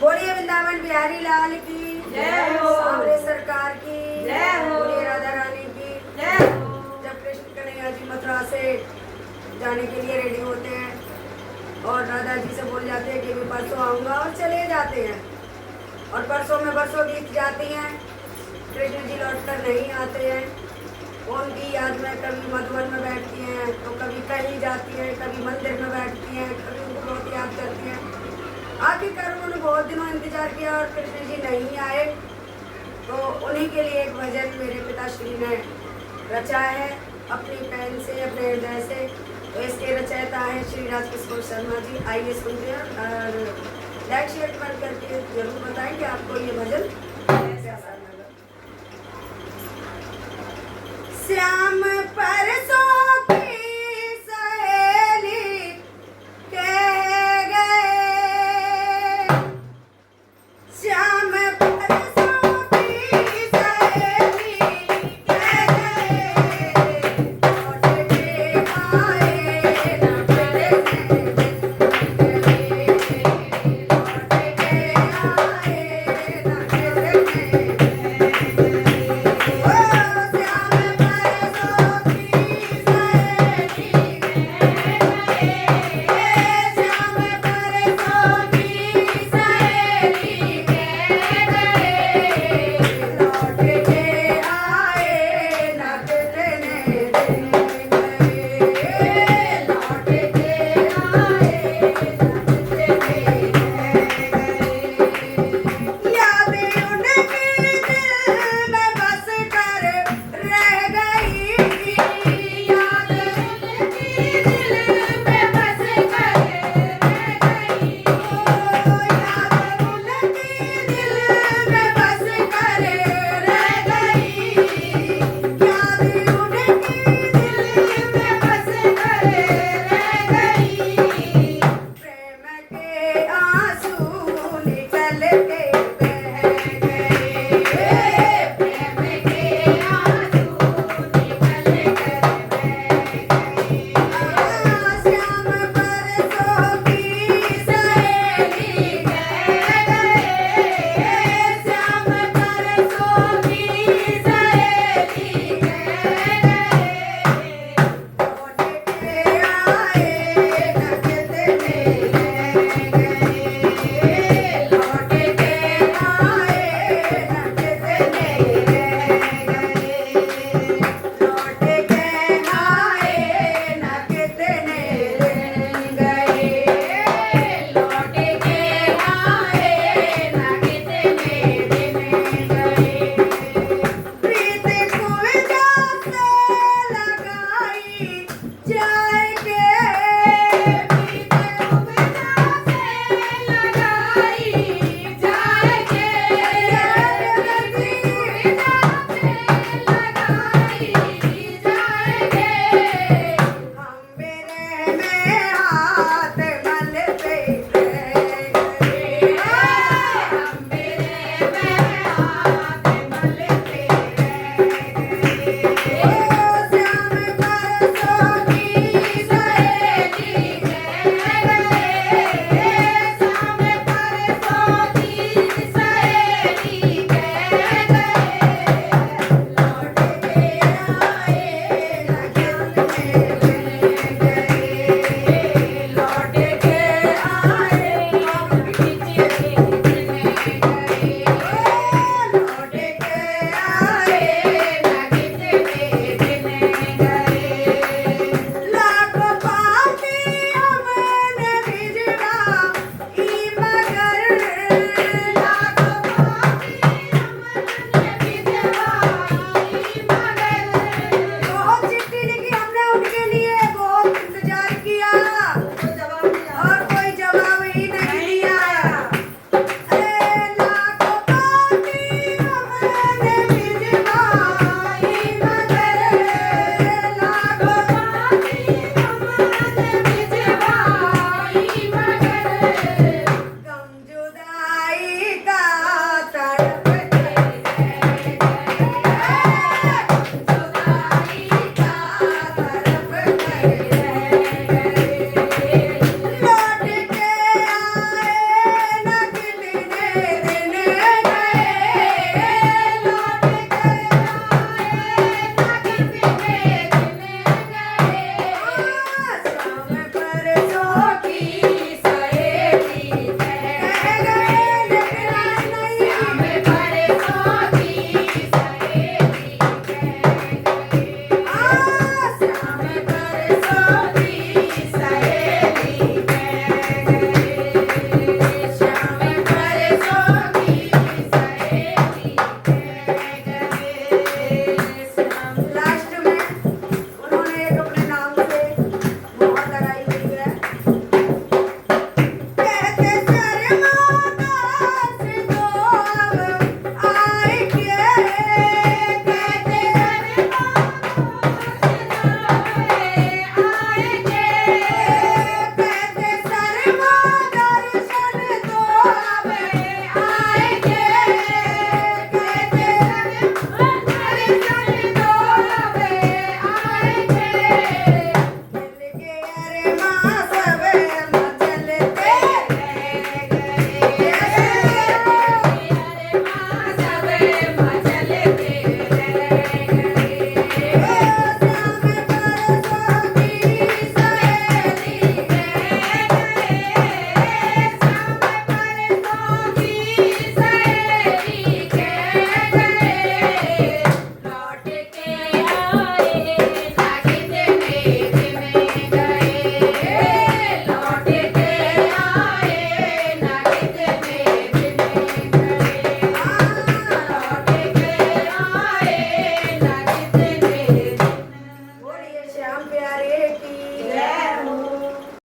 बोलिए वृंदावन बिहारी लाल की जय हो। सांवरे सरकार की जय हो। बोलिए राधा रानी की जय हो। जब कृष्ण कन्हैया जी मथुरा से जाने के लिए रेडी होते हैं और राधा जी से बोल जाते हैं कि मैं परसों आऊँगा और चले जाते हैं और परसों में बरसों बीत जाती हैं, कृष्ण जी लौट कर नहीं आते हैं। उनकी याद में कभी मधुबन में बैठती हैं तो कभी कहीं जाती हैं, कभी मंदिर में बैठती हैं, कभी उनको बहुत याद करती हैं। आखिरकार उन्होंने बहुत दिनों इंतजार किया और कृष्ण जी नहीं आए तो उन्हीं के लिए एक भजन मेरे पिताश्री ने रचा है अपनी पेन से, अपने हृदय से। तो इसके रचयिता हैं श्री राजकिशोर शर्मा जी। आइए सुनते हैं और लाइक शेयर कमेंट करके जरूर बताएं कि आपको ये भजन